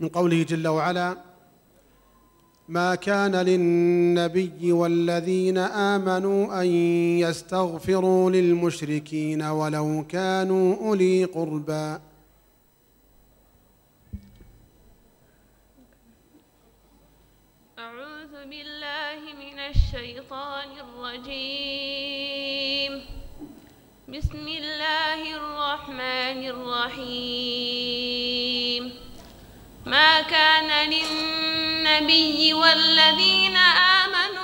من قوله جل وعلا: ما كان للنبي والذين آمنوا أن يستغفروا للمشركين ولو كانوا أولي قربى. أعوذ بالله من الشيطان الرجيم. بسم الله الرحمن الرحيم. ما كان للنبي والذين آمنوا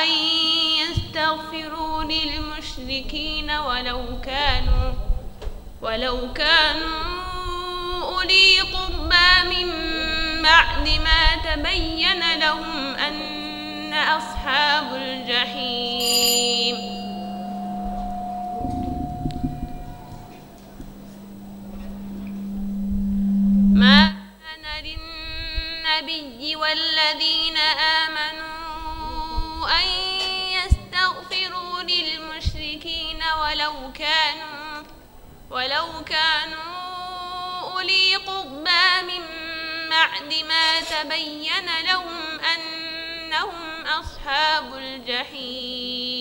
أن يستغفروا للمشركين ولو كانوا أولي قربى من بعد ما تبين لهم أن أصحاب الجحيم. ما كان للنبي والذين آمنوا أن يستغفروا للمشركين ولو كانوا أولي قربى من بعد ما تبين لهم أنهم أصحاب الجحيم.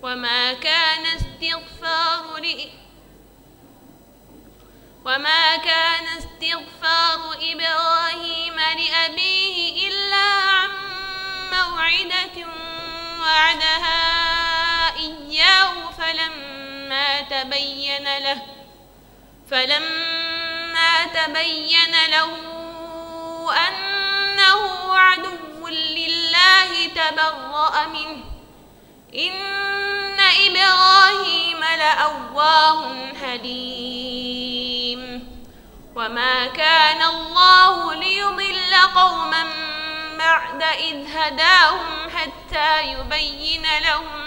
وما كان استغفار إبراهيم لأبيه إلا عن موعدة وعدها إياه فلما تبين له أنه عدو لله تبرأ منه. إن إبراهيم لأواه حليم. وما كان الله ليضل قوما بعد إذ هداهم حتى يبين لهم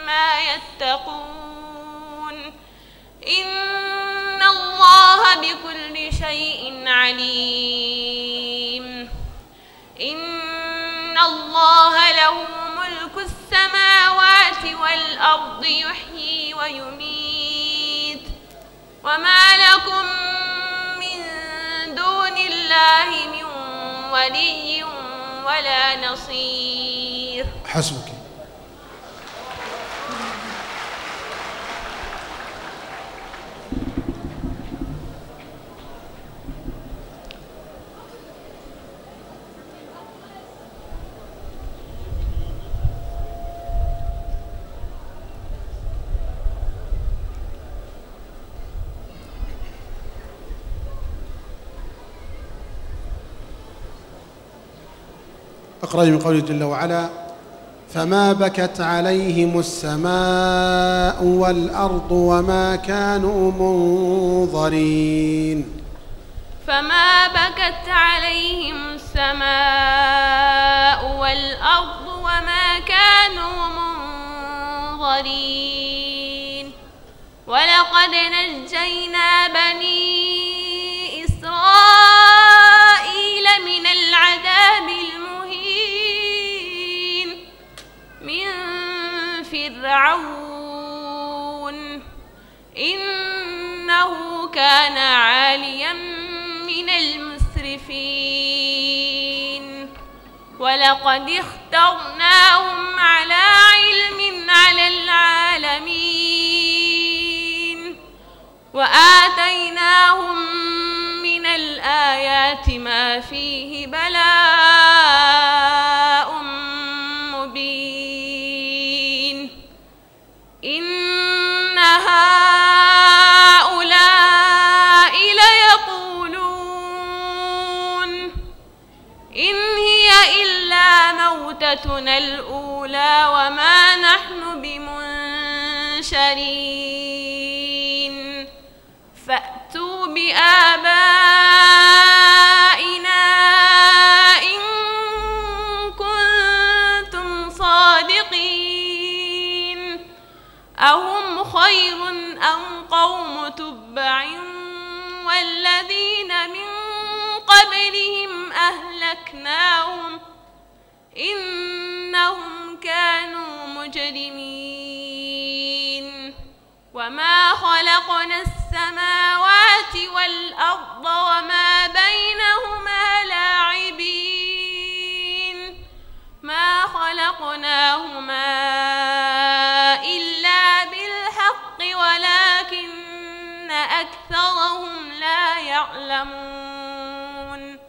ما يتقون. إن الله بكل شيء عليم. إن الله له ملك السماوات والأرض يحيي ويميت. وما لكم من دون الله من ولي ولا نصير. حسبك. أقرأ من قوله جل وعلا: فما بكت عليهم السماء والأرض وما كانوا منظرين. فما بكت عليهم السماء والأرض وما كانوا منظرين. ولقد نجينا بني إسرائيل من العذاب المهين من فرعون. إنه كان عاليا من المسرفين. ولقد اخترناهم على علم على العالمين. وآتيناهم من الآيات ما فيه بلاء مبين. إن هؤلاء ليقولون إن هي إلا موتتنا الأولى وما نحن بمنشرين. فأتوا بآبائنا إن كنتم صادقين. أهم خير أم قوم تبع والذين من قبلهم أهلكناهم إنهم كانوا مجرمين. وما خلقنا السماوات والأرض وما بينهما لاعبين ما خلقناهما إلا بالحق ولكن أكثرهم لا يعلمون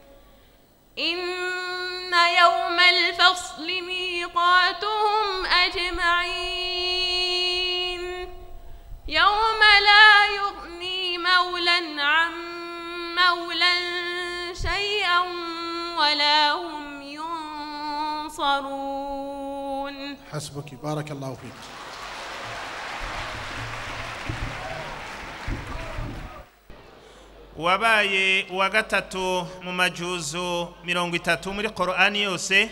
إن يوم الفصل ميقاتهم أجمعين يوم لا يغني مولى عن مولى شيئا ولا هم ينصرون. حسبك بارك الله فيك. wabaye uwa gatatu mu majuzu 30 muri Qur'ani yose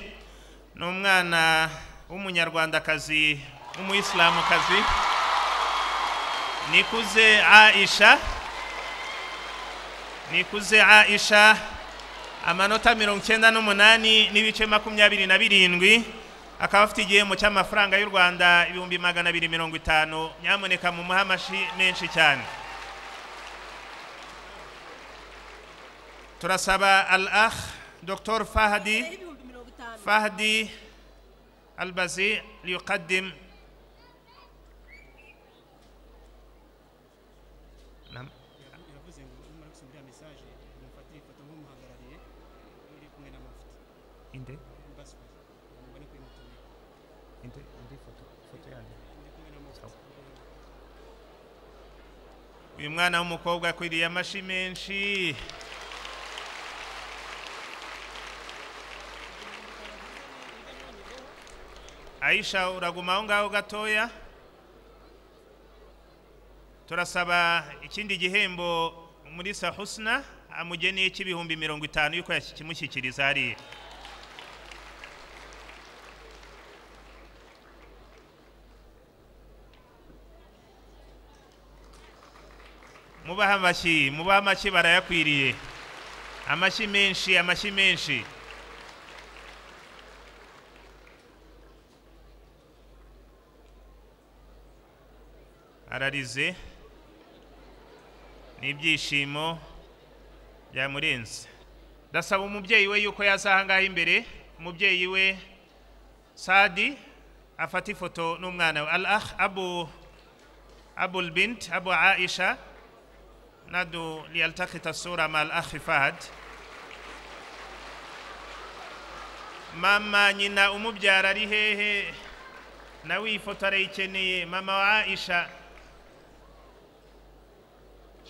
n'umwana w'umunyarwandakazi w'umuyisilamukazi Nikuze Aisha amanota 98 n'ibice 27 akaba afite igihembo cy'amafaranga y'u Rwanda 250. Nyamuneka mu muhamashi menshi cyane. turasaba al-akh Dr. Fahdi Al-Bazi liyuqaddim uyu mwana w'umukobwa akwiriye amashi menshi. Aisha uraguma aho ngaho gatoya. Turasaba ikindi gihembo muri Husna amugeneye cy'ibihumbi 50 yuko yakimushyikiriza ari. Mubaha amashyi barayakwiriye. Amashyi menshi. Ararize n'ibyishimo byamurenze. Ndasaba umubyeyi we yuko yazahangaha imbere. Umubyeyi we Sadi afata ifoto n'umwana we al-akh Abul Bint Abu Aisha nadu liyaltaqita as-sura ma al-akh Fahd. Mama nyina umubyara ari hehe nawe ifoto arayikeneye. Mama wa Aisha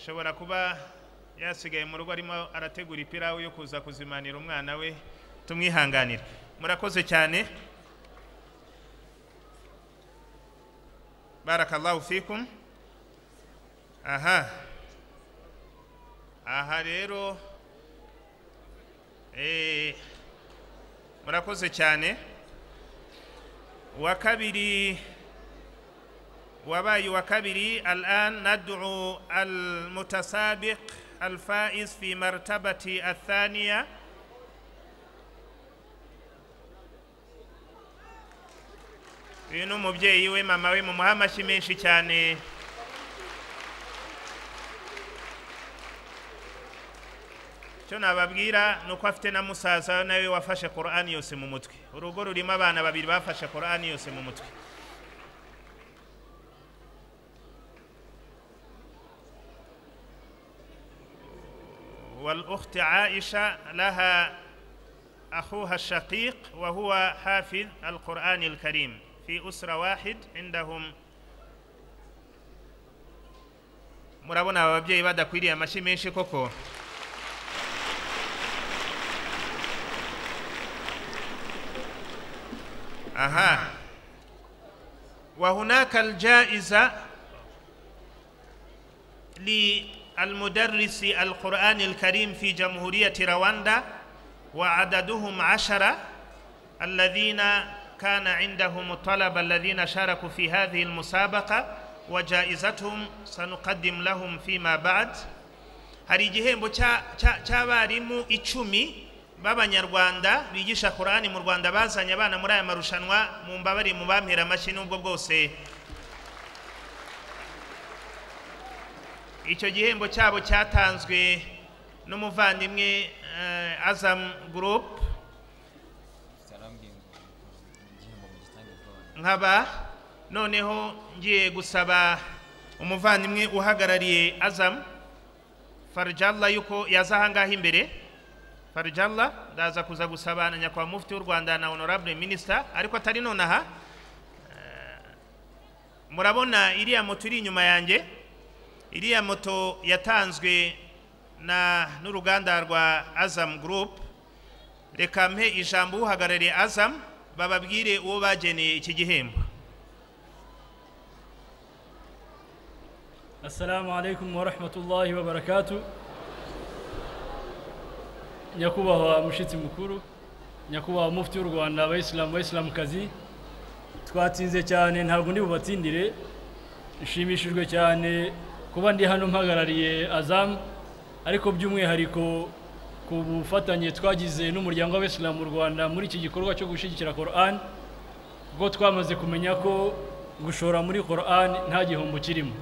shobora kuba yasigaye mu rugo arimo arategura ipirawu yo kuza kuzimanira umwana we. Tumwihanganira. Murakoze cyane. Barakallahu fikum. Aha rero murakoze cyane. wabaye wa kabiri. الآن ندعو المتسابق الفائز في مرتبة الثانية uyu mubyeyi we mama we mu muhamashi menshi cyane. cyo nababwira nuko afite na musaza nawe wafashe Qur'ani yose mu mutwe. Urugo rurimo abana babiri bafashe Qur'ani yose mu mutwe. والأخت عائشة لها أخوها الشقيق وهو حافظ القرآن الكريم في أسرة واحد عندهم. murabona ababyeyi badakwiriye amashi menshi koko. وهناك الجائزة للمدرس القرآن الكريم في جمهورية رواندا وعددهم 10 الذين كان عندهم الطلبة الذين شاركوا في هذه المسابقة وجائزتهم سنقدم لهم فيما بعد. hari igihembo cy'abarimu 10 b'abanyarwanda bigisha Qur'ani mu Rwanda bazanye abana muri aya marushanwa. mu mbabari mu bampera amashyi n'ubwo bwose icyo gihembo cyabo cyatanzwe n'umuvandimwe Azam Group. Nkaba noneho ngiye gusaba umuvandimwe uhagarariye Azam Farjalla yuko yazahangaha imbere. Farjalla ndaza kuza gusaba na nyakwa mufti w'u Rwanda na honorable minister, ariko atari nonaha. Murabona iriya moto iri inyuma yanjye, iriya moto yatanzwe n'uruganda rwa Azam Group. Reka mpe ijambo uhagarariye Azam bababwire uwo bageneye iki gihembo. Assalamu alaikum wa rahmatullahi wa barakatuh. Nyakubahwa mushitsi mukuru, nyakubahwa mufti w'u Rwanda, abayisilamu kazi, twatsinze cyane ntabwo ndi bubatsindire. Nshimishijwe cyane kuba ndi hano mpagarariye Azam, ariko by'umwihariko ku bufatanye twagize n'umuryango w'abayisilamu mu Rwanda muri iki gikorwa cyo gushyigikira Quran, ubwo twamaze kumenya ko gushora muri Quran nta gihombo kirimo.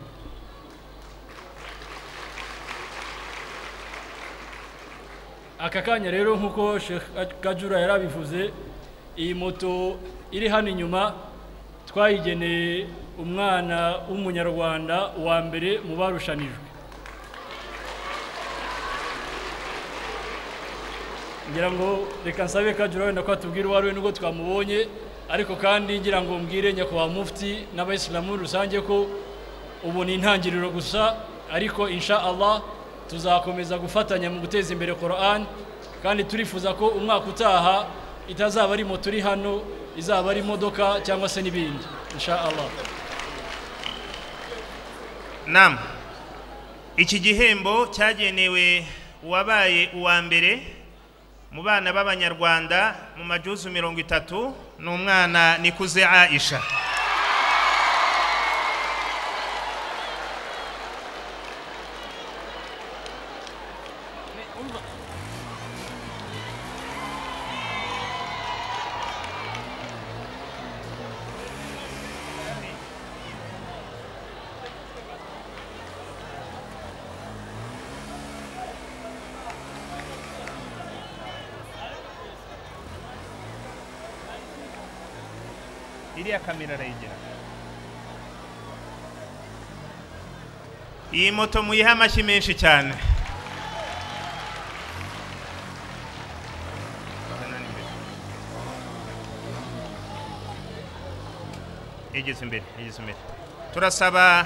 Aka kanya rero nkuko Sheikh Kajura yarabivuze, iyi moto iri hano inyuma twayigeneye umwana w'umunyarwanda wa mbere mu barushanijwe. Ngira ngo reka nsabe Kajura wenda ko atubwira uwo ari we nubwo twamubonye, ariko kandi ngira ngo mbwire nyakubahwa mufti n'abayisilamu rusange ko ubu ni intangiriro gusa, ariko insha Allah tuzakomeza gufatanya mu guteza imbere Quran, kandi turifuza ko umwaka utaha itazaba ari moto iri hano, izaba ari imodoka cyangwa se n'ibindi insha Allah. Naam, iki gihembo cyagenewe uwabaye uwa mbere mu bana b'Abanyarwanda mu majuzu 30 n'umwana Nikuze Aisha. Iriya kamera rayigera. Iyi moto muyihe amashyi menshi cyane. Igeze imbere. Turasaba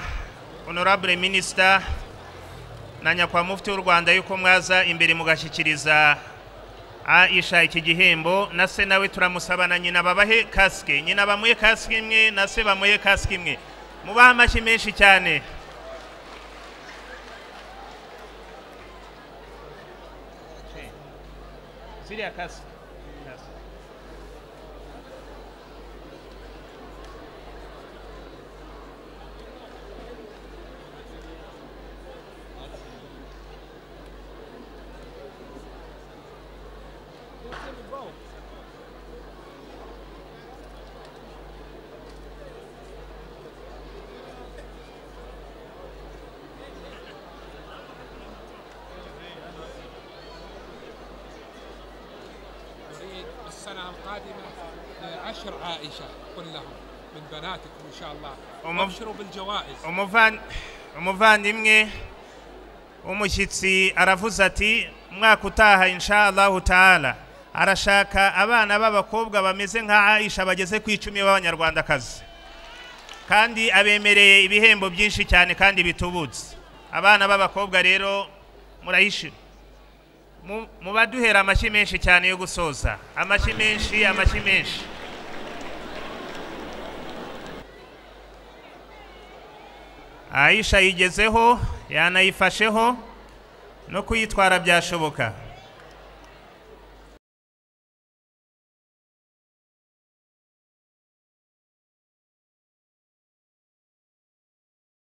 honorable minister na nyakwa mufti w'u Rwanda yuko mwaza imbere mugashyikiriza Aisha iki gihembo, na se nawe turamusaba na nyina babahe kasike, nyina bamuhe kasike imwe na se bamuhe kasike imwe. Mubaha amashyi menshi cyane. Ziriya kasike. السنة القادمة 10 عائشة كلهم من بناتكم إن شاء الله وابشروا بالجوائز. umuvandimwe umushyitsi aravuze ati umwaka utaha insha Allah taala arashaka abana b'abakobwa bameze nka Aisha bageze ku 10 b'Abanyarwandakazi, kandi abemereye ibihembo byinshi cyane kandi bitubutse. Abana b'abakobwa rero murayishira, mubaduhera amashyi menshi cyane yo gusoza. Amashyi menshi. Aisha yigezeho, yanayifasheho no kuyitwara byashoboka.